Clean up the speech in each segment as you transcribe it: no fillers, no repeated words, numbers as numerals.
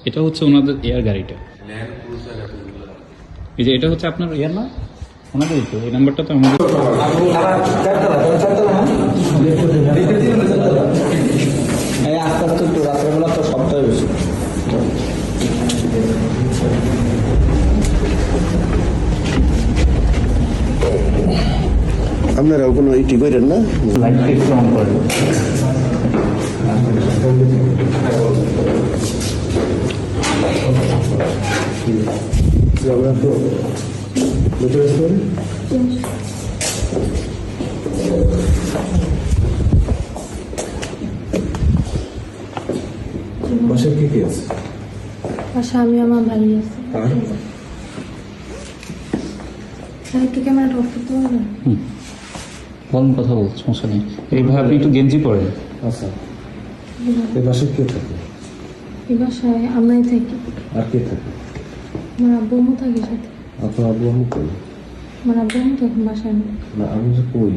এটা হচ্ছে ওনাদের এয়ার গাড়িটা, এই যে এটা হচ্ছে আপনার এয়ার না ওনাদের, তো এই নাম্বারটা তো আমাদের। আস্তে আস্তে একটু রাত্রেবেলা তো সবটাই বেশি। আপনারাও কোনো ইটি করেন না? লাইটটা একটু অন করেন। আমরা তো ভেতরে আসতে পারি? বাসায় কে কে আছে? আচ্ছা, আমি আমার ভাই আছে। আর একটু ক্যামেরাটা অফ করতে পারবেন? বলুন, কথা বলছি, সমস্যা নেই। এইভাবে আপনি একটু গেঞ্জি পরেন। আচ্ছা, এই বাসায় কে থাকে? এই বাসায় আমরাই থাকি। আর কে থাকে? আমার আব্বু আম্মু থাকে সাথে। আপনার আব্বু আম্মু কই? আমার আব্বু আম্মু তো এখন বাসায় নেই। না, আমি যে কই?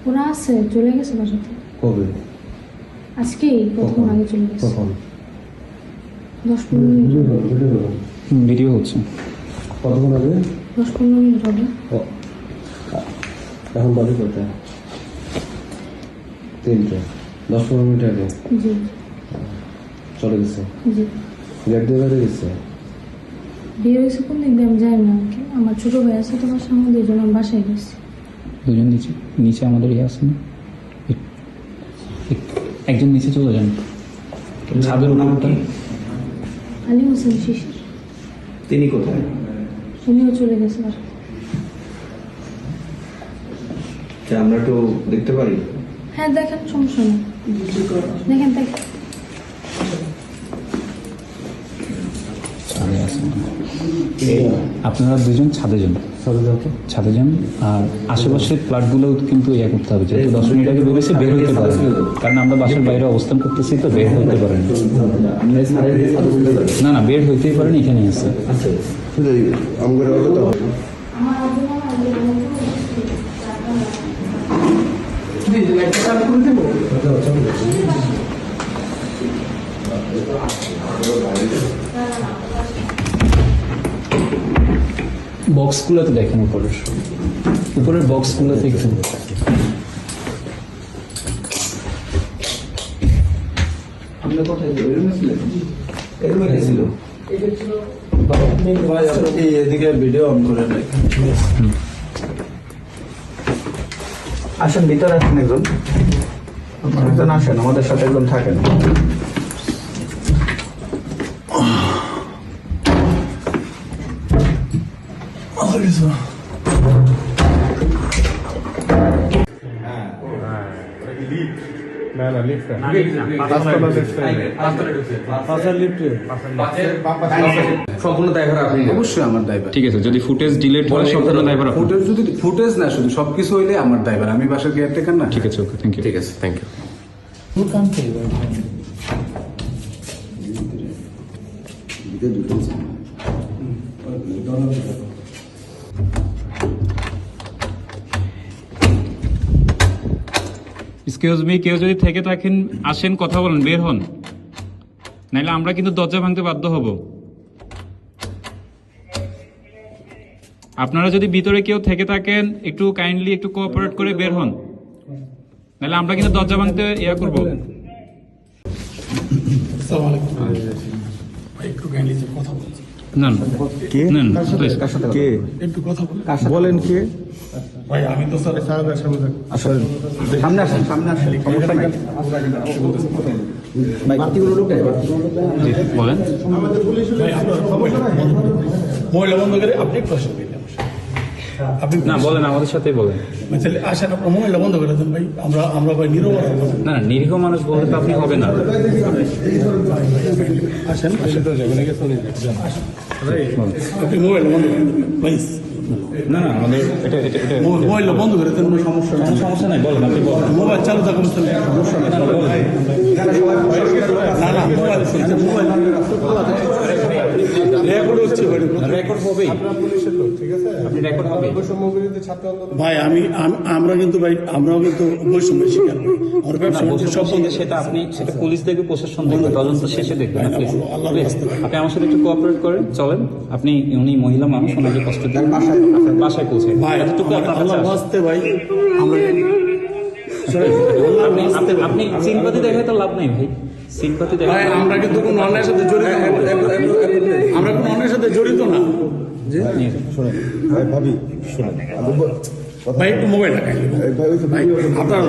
ওরা আছে, চলে গেছে বাসাতে। কবে? আজকেই প্রথম আগে চলে গেছে। কখন? 10-15 মিনিট। ভিডিও হচ্ছে। কতক্ষণ আগে? 10-15 মিনিট হবে। ও, এখন বাড়ি কোথায়? 3টে, 10-15 মিনিট আগে জি চলে গেছে। জি। গেট দিয়ে বেড়ে গেছে। বিয়ে হয়েছে কোন দিক দিয়ে আমি জানি না। আমার ছোট ভাই আছে তো বাসার মধ্যে, এই জন্য আমি বাসায় গেছি। দুজন নিচে, নিচে আমাদের ইয়ে আছে না, একজন নিচে চলে যান ছাদের উপরটা। আলী হোসেন শিশির, তিনি কোথায়? উনিও চলে গেছে বাসায়। আমরা একটু দেখতে পারি? হ্যাঁ দেখেন, সমস্যা নেই, দেখেন দেখেন। ছাদে আছে, আপনারা দুজন ছাদে যান, ছাদে যান। আর আশেপাশের ফ্ল্যাটগুলো কিন্তু ইয়ে করতে হবে, যেহেতু 10 মিনিট আগে বেরোছে, বের হতে পারেন, কারণ আমরা বাসার বাইরে অবস্থান করতেছি, তো বের হতে পারেন না। না, বের হইতেই পারেন, এখানেই আছে। আমার কথা আমার আব্বু মামা বক্সগুলোতে দেখেন, উপরের বক্সগুলোতে একটু আমরা কোথায় ছিল? এদিকে ভিডিও অন করে আসেন, ভিতরে আসেন, একজন আসেন, আমাদের সাথে একজন থাকেন। না না, লিফট না, সম্পূর্ণ দায়ভার আপনি নেবেন। অবশ্যই আমার দায়ভার। ঠিক আছে, যদি ফুটেজ ডিলিট হয় সম্পূর্ণ দায়ভার আপনার। ফুটেজ যদি ফুটেজ না, শুধু সবকিছু হইলে আমার দায়ভার। আমি বাসার কেয়ারটেকার না। ঠিক আছে, ওকে, থ্যাংক ইউ। ঠিক আছে, থ্যাংক ইউ। এক্সকিউজ মি, কেউ যদি থেকে থাকেন আসেন, কথা বলেন, বের হন, নাইলে আমরা কিন্তু দরজা ভাঙতে বাধ্য হব। আপনারা যদি ভিতরে কেউ থেকে থাকেন, একটু কাইন্ডলি একটু কোঅপারেট করে বের হন, নাইলে আমরা কিন্তু দরজা ভাঙতে ইয়া করব। না না, কে? না না, please। কে? বলেন কে? ভাই আমি তো স্যার সামনে সামনে আসেন, সামনে আসেন, সমস্যা নাই। জি, বলেন। মহিলা বন্ধ করে আপনি একটু আসেন ভাই, আপনি না, বলেন, আমাদের সাথেই বলেন। তাহলে আসেন, আপনার মহিলা বন্ধ করে দেন ভাই, আমরা ভাই নীরব না না, নিরীহ মানুষ বলতে তো আপনি হবে না। আসেন, আপনি মোবাইল বন্ধ করেন প্লিজ, না না আমাদের এটা এটা এটা মোবাইল বন্ধ করে দেন, কোনো সমস্যা নেই। কোনো সমস্যা নাই, বলেন আপনি বলেন। মোবাইল চালু থাকা অবস্থায় সমস্যা নেই। না না মোবাইল রেকর্ড হচ্ছে ভাই। রেকর্ড হবেই, আপনি রেকর্ড হবে। ভাই আমরা কিন্তু ভাই আমরাও কিন্তু বৈষম্যের শিকার ভাই। আমার ব্যবসা বাণিজ্য সব বন্ধ। সেটা পুলিশ দেখবে, প্রশাসন দেখবে, তদন্ত শেষে দেখবেন। Please, আল্লাহ please, আপনি আমার সাথে একটু কোঅপারেট করেন, চলেন। আপনি উনি মহিলা মানুষ, ওনাকে কষ্ট দিন, বাসায় পৌঁছে ভাই এতটুকু আপনার কাছে আল্লাহ আসে। বাঁচতে ভাই আমরা আপনি সিম্পাথি দেখায় তো লাভ নেই ভাই, সিম্পাথি ভাই দেখায় আমরা কিন্তু কোনো অন্যায়ের সাথে জড়িত না। আমরা কোনো অন্যায়ের সাথে জড়িত না। ভাবি শোনেন ভাই একটু মোবাইল রাখাই ভাই আপনার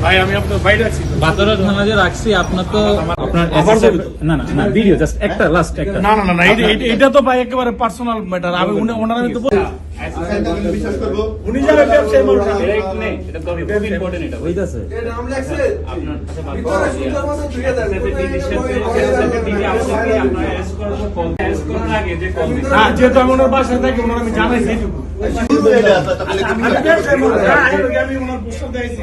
ভাই আমি আপনার বাইরে আছি। বাতরা থানা যে রাখছি, আপনার তো আপনার আবার SSF না না না ভিডিও জাস্ট একটা লাস্ট একটা না না না না এটা তো ভাই একেবারে পার্সোনাল ম্যাটার। আমি ওনার আমি তো উনি যাবে ব্যবসায়ী মানুষ। এটা খুব ইম্পর্টেন্ট, এটা হইতাছে হ্যাঁ যেহেতু আমি ওনার বাসায় থাকি ওনার আমি জানাইছি এইটুকু। আমি ব্যবসায়ী মানুষ। আমি ওনার প্রস্তাব দিয়েছি।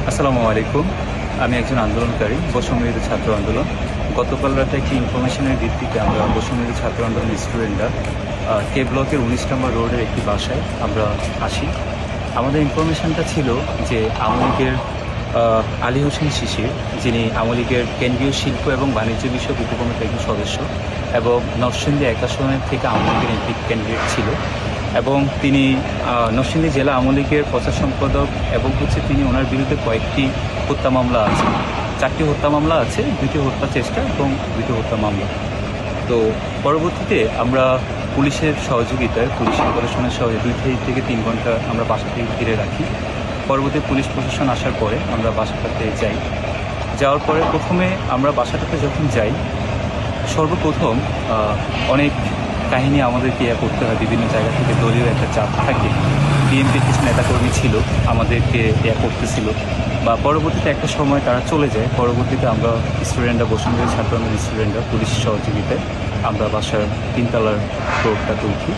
আসসালামু আলাইকুম, আমি একজন আন্দোলনকারী, বৈষম্যবিরোধী ছাত্র আন্দোলন। গতকাল রাতে একটি ইনফরমেশনের ভিত্তিতে আমরা বৈষম্যবিরোধী ছাত্র আন্দোলন স্টুডেন্টরা কে ব্লকের 19 নম্বর রোডের একটি বাসায় আমরা আসি। আমাদের ইনফরমেশনটা ছিল যে আওয়ামী লীগের আলী হোসেন শিশির, যিনি আওয়ামী লীগের কেন্দ্রীয় শিল্প এবং বাণিজ্য বিষয়ক উপকমিটির একজন সদস্য এবং নরসিংদী 1 আসনের থেকে আওয়ামী লীগের এমপি ক্যান্ডিডেট ছিল, এবং তিনি নরসিংদী জেলা আওয়ামী লীগের প্রচার সম্পাদক, এবং তিনি ওনার বিরুদ্ধে কয়েকটি হত্যা মামলা আছে, 4টি হত্যা মামলা আছে, 2টি হত্যা চেষ্টা এবং 2টি হত্যা মামলা। তো পরবর্তীতে আমরা পুলিশের সহযোগিতায়, পুলিশ অপারেশনের সহযোগিতায় 2 থেকে 3 ঘন্টা আমরা বাসাতে ঘিরে রাখি। পরবর্তী পুলিশ প্রশাসন আসার পরে আমরা বাসাটাতে যাই। যাওয়ার পরে প্রথমে আমরা বাসাটাতে যখন যাই, সর্বপ্রথম অনেক কাহিনী আমাদেরকে করতে হয়, বিভিন্ন জায়গা থেকে দলীয় একটা চাপ থাকে। বিএনপির কিছু নেতাকর্মী ছিল, আমাদেরকে করতেছিল, বা পরবর্তীতে একটা সময় তারা চলে যায়। পরবর্তীতে আমরা স্টুডেন্টরা, বৈষম্যবিরোধী ছাত্র আন্দোলনের স্টুডেন্টরা পুলিশ সহযোগিতায় আমরা বাসার 3 তলার ফ্লোরটাতে উঠি।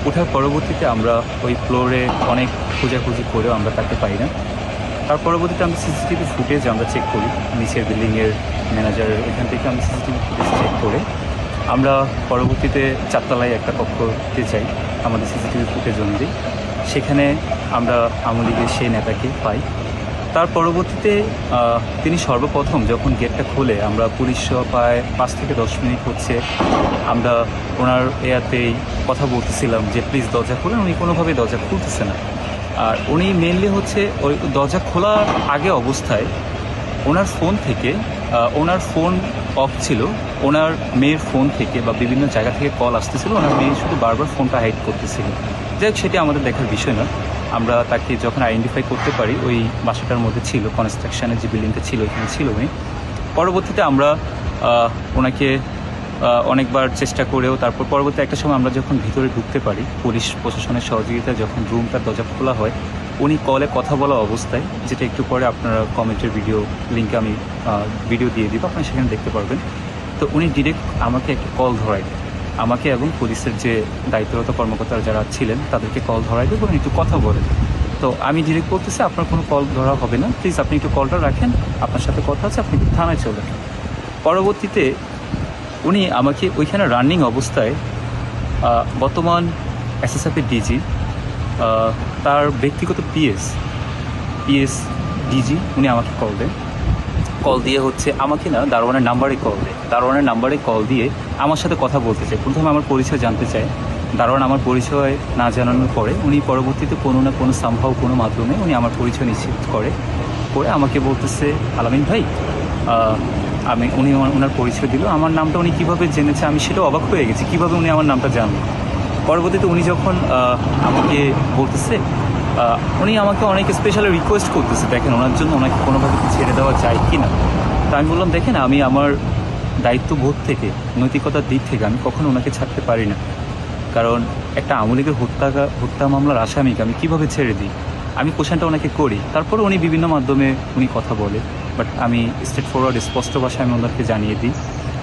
ওঠার পরবর্তীতে আমরা ওই ফ্লোরে অনেক খোঁজাখুঁজি করেও আমরা তাকে পাই না। তার পরবর্তীতে আমরা সিসিটিভি ফুটেজ আমরা চেক করি, নিচের বিল্ডিংয়ের ম্যানেজারের ওইখান থেকে আমরা সিসিটিভি ফুটেজ চেক করে আমরা পরবর্তীতে 4 তলায় একটা কক্ষতে যাই আমাদের সিসিটিভি ফুটেজ অনুযায়ী। সেখানে আমরা আওয়ামী লীগের সেই নেতাকে পাই। তার পরবর্তীতে তিনি সর্বপ্রথম যখন গেটটা খোলে, আমরা পুলিশ প্রায় 5 থেকে 10 মিনিট হচ্ছে আমরা ওনার এয়াতেই কথা বলতেছিলাম যে প্লিজ দরজা খুলেন। উনি কোনোভাবেই দরজা খুলতেছে না। আর উনি মেনলি হচ্ছে ওই দরজা খোলার আগে অবস্থায় ওনার ফোন থেকে, ওনার ফোন অফ ছিল, ওনার মেয়ের ফোন থেকে বা বিভিন্ন জায়গা থেকে কল আসতেছিল, ওনার মেয়ে শুধু বারবার ফোনটা হাইড করতেছিল। যাই হোক, সেটি আমাদের দেখার বিষয় না। আমরা তাকে যখন আইডেন্টিফাই করতে পারি, ওই বাসাটার মধ্যে ছিল, কনস্ট্রাকশনের যে বিল্ডিংটা ছিল ওইখানে ছিল উনি। পরবর্তীতে আমরা ওনাকে অনেকবার চেষ্টা করেও তারপর পরবর্তী একটা সময় আমরা যখন ভিতরে ঢুকতে পারি, পুলিশ প্রশাসনের সহযোগিতায় যখন রুমটার দরজা খোলা হয়, উনি কলে কথা বলা অবস্থায়, যেটা একটু পরে আপনারা কমেন্টের ভিডিও লিঙ্কে আমি ভিডিও দিয়ে দিব, আপনারা সেখানে দেখতে পারবেন। তো উনি ডিরেক্ট আমাকে একটা কল ধরায় দেয়, আমাকে এবং পুলিশের যে দায়িত্বরত কর্মকর্তারা যারা ছিলেন তাদেরকে কল ধরায় দেয়, বলেন একটু কথা বলেন। তো আমি ডিরেক্ট বলতেছি আপনার কোনো কল ধরা হবে না, প্লিজ আপনি একটু কলটা রাখেন, আপনার সাথে কথা আছে, আপনি থানায় চলেন। পরবর্তীতে উনি আমাকে ওইখানে রানিং অবস্থায় বর্তমান এসএসএফের ডিজি, তার ব্যক্তিগত পিএস ডিজি, উনি আমাকে কল দেন। কল দিয়ে হচ্ছে আমাকে না, দারোয়ানের নাম্বারে কল দেয়। দারোয়ানের নাম্বারে কল দিয়ে আমার সাথে কথা বলতে চায়। প্রথমে আমার পরিচয় জানতে চায়। দারোয়ান আমার পরিচয় না জানানোর পরে উনি পরবর্তীতে কোনো না কোনো সম্ভব কোনো মাধ্যমে উনি আমার পরিচয় নিশ্চিত করে আমাকে বলতেছে, আলামিন ভাই, উনি ওনার পরিচয় দিল। আমার নামটা উনি কীভাবে জেনেছে আমি সেটা অবাক হয়ে গেছি, কীভাবে উনি আমার নামটা জানলো। পরবর্তীতে উনি যখন আমাকে বলতেছে উনি আমাকে অনেক স্পেশালি রিকোয়েস্ট করতেছে, দেখেন ওনার জন্য ওনাকে কোনোভাবে কি ছেড়ে দেওয়া যায় কি না। তো আমি বললাম দেখেন আমি আমার দায়িত্ববোধ থেকে, নৈতিকতার দিক থেকে আমি কখনো ওনাকে ছাড়তে পারি না। কারণ একটা আওয়ামী লীগের হত্যা মামলার আসামিকে আমি কীভাবে ছেড়ে দিই, আমি কোশ্চেনটা ওনাকে করি। তারপরে উনি বিভিন্ন মাধ্যমে উনি কথা বলে, বাট আমি স্ট্রেট ফরওয়ার্ড স্পষ্ট ভাষায় আমি ওনাকে জানিয়ে দিই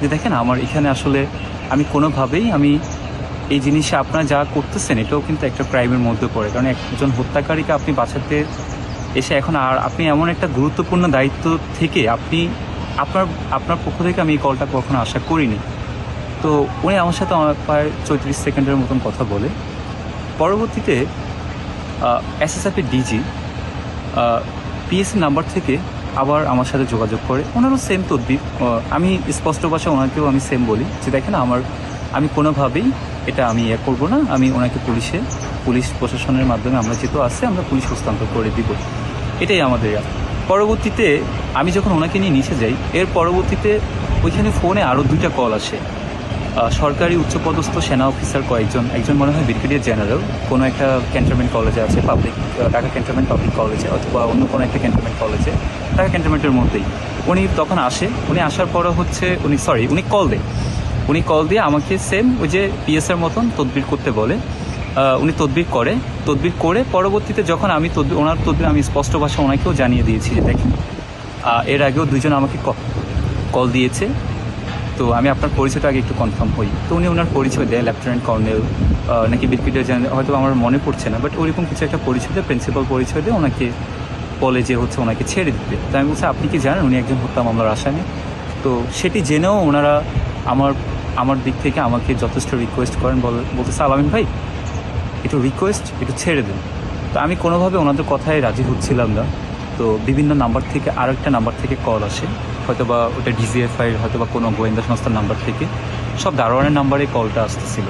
যে দেখেন আমার এখানে আসলে আমি কোনোভাবেই আমি এই জিনিসে আপনারা যা করতেছেন এটাও কিন্তু একটা ক্রাইমের মধ্যে পড়ে। কারণ একজন হত্যাকারীকে আপনি বাঁচাতে এসে এখন আর আপনি এমন একটা গুরুত্বপূর্ণ দায়িত্ব থেকে আপনি আপনার পক্ষ থেকে আমি এই কলটা কখনো আশা করিনি। তো উনি আমার সাথে প্রায় 34 সেকেন্ডের মতন কথা বলে। পরবর্তীতে এসএসএফের ডিজি পিএসসি নাম্বার থেকে আবার আমার সাথে যোগাযোগ করে, ওনারও সেম তদবির। আমি স্পষ্ট ভাষা ওনাকেও আমি সেম বলি যে দেখেন আমি কোনোভাবেই এটা আমি করবো না, আমি ওনাকে পুলিশ প্রশাসনের মাধ্যমে আমরা যেহেতু আছে আমরা পুলিশ হস্তান্তর করে দিব, এটাই আমাদের। পরবর্তীতে আমি যখন ওনাকে নিয়ে নিচে যাই, এর পরবর্তীতে ওইখানে ফোনে আরও 2টা কল আসে। সরকারি উচ্চপদস্থ সেনা অফিসার একজন মনে হয় ব্রিগেডিয়ার জেনারেল, কোনো একটা ক্যান্টনমেন্ট কলেজে আছে, ঢাকা ক্যান্টনমেন্ট পাবলিক কলেজে অথবা অন্য কোনো একটা ক্যান্টনমেন্ট কলেজে, ঢাকা ক্যান্টনমেন্টের মধ্যেই উনি তখন আসে। উনি আসার পরে উনি কল দিয়ে আমাকে সেম ওই যে পিএসের মতন তদবির করতে বলে। উনি তদবির করে পরবর্তীতে যখন আমি ওনার তদবির আমি স্পষ্ট ভাষা ওনাকেও জানিয়ে দিয়েছি যে দেখেন এর আগেও 2জন আমাকে কল দিয়েছে, তো আমি আপনার পরিচয়টা আগে একটু কনফার্ম হই। তো উনি ওনার পরিচয় দেয়, লেফটেন্যান্ট কর্নেল নাকি ব্রিগেডিয়ার জেনারেল, হয়তো আমার মনে পড়ছে না, বাট ওইরকম কিছু একটা পরিচয় দেয়, প্রিন্সিপাল পরিচয় দিয়ে ওনাকে বলে যে ওনাকে ছেড়ে দিতে। তো আমি বলছি আপনি কি জানেন উনি একজন হত্যা মামলার আসামি? তো সেটি জেনেও ওনারা আমার দিক থেকে আমাকে যথেষ্ট রিকোয়েস্ট করেন, বলতেছে আলামিন ভাই একটু একটু ছেড়ে দেন। তো আমি কোনোভাবে ওনাদের কথায় রাজি হচ্ছিলাম না। তো বিভিন্ন নাম্বার থেকে আরেকটা নাম্বার থেকে কল আসে, হয়তোবা ওটা ডিজিএফআই হয়তোবা কোনো গোয়েন্দা সংস্থার নাম্বার থেকে, সব দারোয়ানের নাম্বারে কলটা আসতেছিল।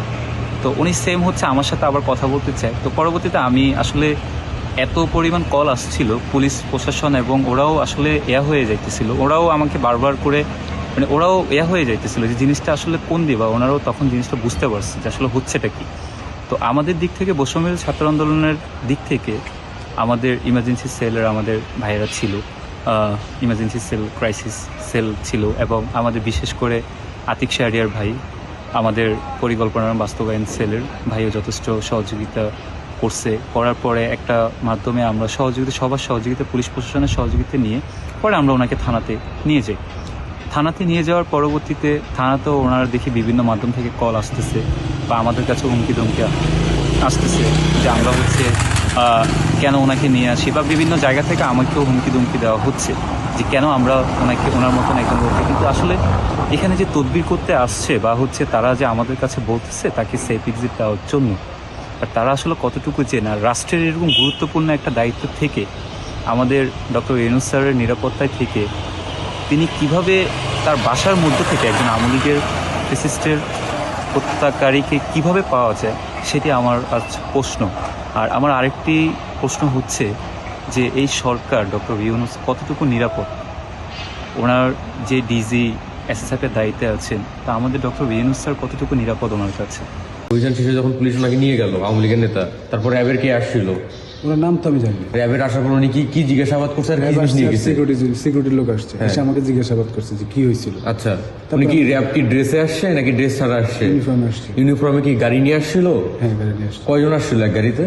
তো উনি সেম আমার সাথে আবার কথা বলতে চায়। তো পরবর্তীতে আমি আসলে এত পরিমাণ কল আসছিল পুলিশ প্রশাসন, এবং ওরাও আসলে হয়ে যাইতেছিল, ওরাও আমাকে বারবার করে ওরাও হয়ে যাইতেছিল যে জিনিসটা আসলে কোন দিবা, ওনারাও তখন জিনিসটা বুঝতে পারছে যে আসলে হচ্ছেটা কি। তো আমাদের দিক থেকে বৈষম্যবিরোধী ছাত্র আন্দোলনের দিক থেকে আমাদের ইমার্জেন্সি সেলের আমাদের ভাইয়েরা ছিল, ইমার্জেন্সি সেল ক্রাইসিস সেল ছিল, এবং আমাদের বিশেষ করে আতিক শাহরিয়ার ভাই আমাদের পরিকল্পনার বাস্তবায়ন সেলের ভাইও যথেষ্ট সহযোগিতা করার পরে একটা মাধ্যমে আমরা সবার সহযোগিতা পুলিশ প্রশাসনের সহযোগিতা নিয়ে পরে আমরা ওনাকে থানাতে নিয়ে যাওয়ার পরবর্তীতে থানাতেও ওনারা দেখি বিভিন্ন মাধ্যম থেকে কল আসতেছে বা আমাদের কাছে হুমকি ধমকি আসতেছে যে আমরা কেন ওনাকে নিয়ে আসি, বা বিভিন্ন জায়গা থেকে আমাকেও হুমকি ধমকি দেওয়া হচ্ছে যে কেন আমরা ওনার মতন একজন লোককে, কিন্তু আসলে এখানে যে তদবির করতে আসছে বা তারা যে আমাদের কাছে বলতেছে তাকে সেফ এক্সিট দেওয়ার জন্য, আর তারা আসলে কতটুকু চেনা রাষ্ট্রের এরকম গুরুত্বপূর্ণ একটা দায়িত্ব থেকে আমাদের ডক্টর ইউনূস স্যারের নিরাপত্তায় থেকে তিনি কিভাবে তার বাসার মধ্য থেকে একজন আওয়ামী লীগের ফ্যাসিস্টের হত্যাকারীকে কিভাবে পাওয়া যায়, সেটি আমার আজ প্রশ্ন। আর আমার আরেকটি প্রশ্ন যে এই সরকার ডক্টর ইউনূস কতটুকু নিরাপদ, ওনার যে ডিজি এসএসএফের দায়িত্বে আছেন, তা আমাদের ডক্টর ইউনূস স্যার কতটুকু নিরাপদ ওনার কাছে? অভিযান শেষে যখন পুলিশ ওনাকে নিয়ে গেল আওয়ামী লীগের নেতা, তারপরে র্যাবের কে আসছিল? ওনার নাম তো আমি জানি না। র্যাবের আসার পর উনি কি জিজ্ঞাসাবাদ করছে আর কি জিনিস নিয়ে গেছে? সিকিউরিটির লোক আসছে, এসে আমাকে জিজ্ঞাসাবাদ করছে যে কি হয়েছিল। আচ্ছা, উনি কি র্যাব কি ড্রেসে আসছে নাকি ড্রেস ছাড়া আসছে? ইউনিফর্মে আসছে। ইউনিফর্মে কি গাড়ি নিয়ে আসছিল? হ্যাঁ, গাড়ি নিয়ে আসছে। কয়জন আসছিল এক গাড়িতে?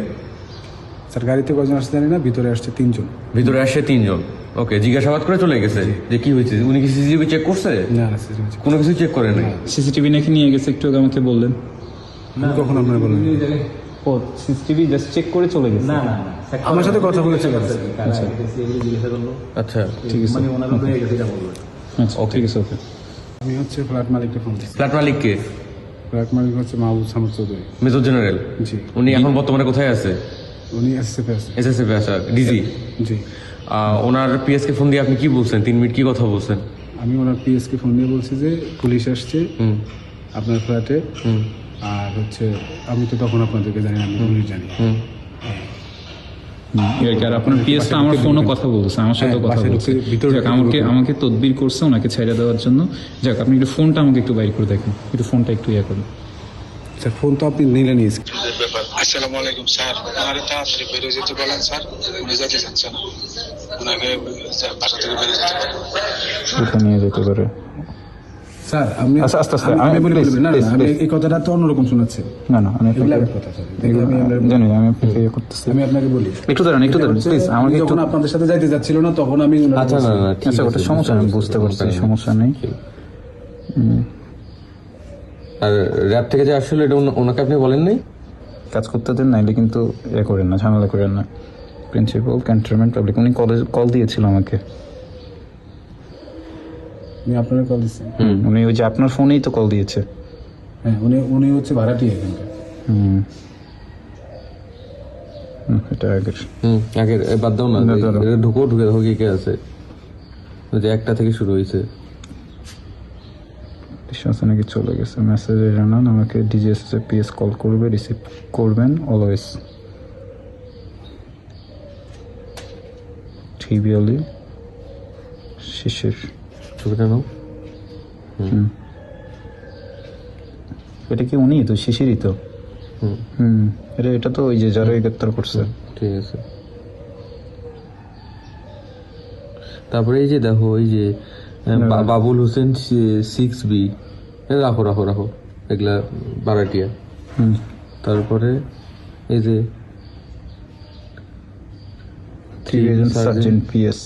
স্যার গাড়িতে কয়জন আসছে জানি না, ভিতরে আসছে 3 জন। ভিতরে আসছে 3 জন। ওকে, জিজ্ঞাসাবাদ করে চলে গেছে যে কি হয়েছে। উনি কি সিসিটিভি চেক করছে? না, কোনো কিছু চেক করে নাই। সিসিটিভি নাকি নিয়ে গেছে, একটু আগে আমাকে বললেন। কখন আপনার বলেন? ও সিসিটিভি জাস্ট চেক করে চলে গেছে? না, আমার সাথে কথা বলেছে। আচ্ছা, ঠিক আছে, আচ্ছা ঠিক আছে, ওকে। আমি ফ্ল্যাট মালিককে ফোন দিচ্ছি। ফ্ল্যাট মালিক কে? ফ্ল্যাট মালিক মাহবুব সামদ চৌধুরী, মেজর জেনারেল। জি। উনি এখন বর্তমানে কোথায় আছে? উনি এসএসএফে আছে। এসএসএফে আছে, ডিজি। জি। ওনার পিএসকে ফোন দিয়ে আপনি কি বলছেন? 3 মিনিট কি কথা বলছেন? আমি ওনার পিএসকে ফোন দিয়ে বলছি যে পুলিশ আসছে আপনার ফ্ল্যাটে, আর আমি তো তখন আপনাদেরকে জানি না, আমি পুলিশ জানি। আর আপনার পিএস তো আমার ফোনও কথা বলছে, আমার সাথে কথা বলছে, আমাকে তদবির করছে ওনাকে ছেড়ে দেওয়ার জন্য। যাক, আপনি একটু ফোনটা আমাকে একটু বাইর করে দেখেন, একটু ফোনটা একটু করেন। স্যার ফোন তো আপনি নিলেন। ব্যাপার? আসসালামু আলাইকুম স্যার, ওনারে তাড়াতাড়ি বেরিয়ে যেতে বলেন স্যার, উনি যেতে চাচ্ছে না, ওনাকে বাসা থেকে বেরিয়ে যেতে বলেন। কোথায় নিয়ে যেতে পারে? স্যার আপনি আচ্ছা, আস্তে আস্তে, আমি বলি please, না, please, আমি please. এই কথাটা তো অন্যরকম শোনাচ্ছে। না না, আমি এগুলো আপনাকে এক কথা স্যার, এগুলো আমি আপনার- জানি, আমি আপনাকে ইয়ে করতেছি। আমি আপনাকে বলি, একটু দাঁড়ান, একটু দাঁড়ান, প্লিজ আমাকে একটু। যখন আপনাদের সাথে যাইতে যাচ্ছিল না তখন আমি ওনাকে আচ্ছা না বলছি। না ঠিক আচ্ছা, আছে, ওটা সমস্যা নেই, বুঝতে পারছি, সমস্যা নেই। আর র্যাব থেকে যে আসলে এটা ওনাকে আপনি বলেন নাই? কাজ করতে দেন, নাইলে কিন্তু ইয়ে করেন না, ঝামেলা করেন না। প্রিন্সিপাল ক্যান্টনমেন্ট পাবলিক, উনি কল দিয়েছিল আমাকে। আমি আপনার কল দিচ্ছি। উনি ওই যে আপনার ফোনেই তো কল দিয়েছে। হ্যাঁ, উনি হচ্ছে ভাড়াটি এখানকার। এটা আগের। আগে বাদ দাও না, না, ধরো। এটা ঢুকে দেখো কে কে আছে। ওই যে একটা থেকে শুরু হয়েছে। বিশ্বাস নাকি চলে গেছে, মেসেজে জানান আমাকে ডিজিএস পিএস কল করবে, রিসিভ করবেন অলওয়েজ। ট্রিভিয়ালি শিশির। ছবিটা নাও। এটা কি উনি তো? শিশিরই তো। এটা তো ওই যে যারা গ্রেপ্তার করছে। ঠিক আছে। তারপরে এই যে দেখো, এই যে বাবুল হোসেন 6B, রাখো রাখো রাখো, এগুলা বারাটিয়া। তারপরে এই যে সার্জেন্ট পিএস।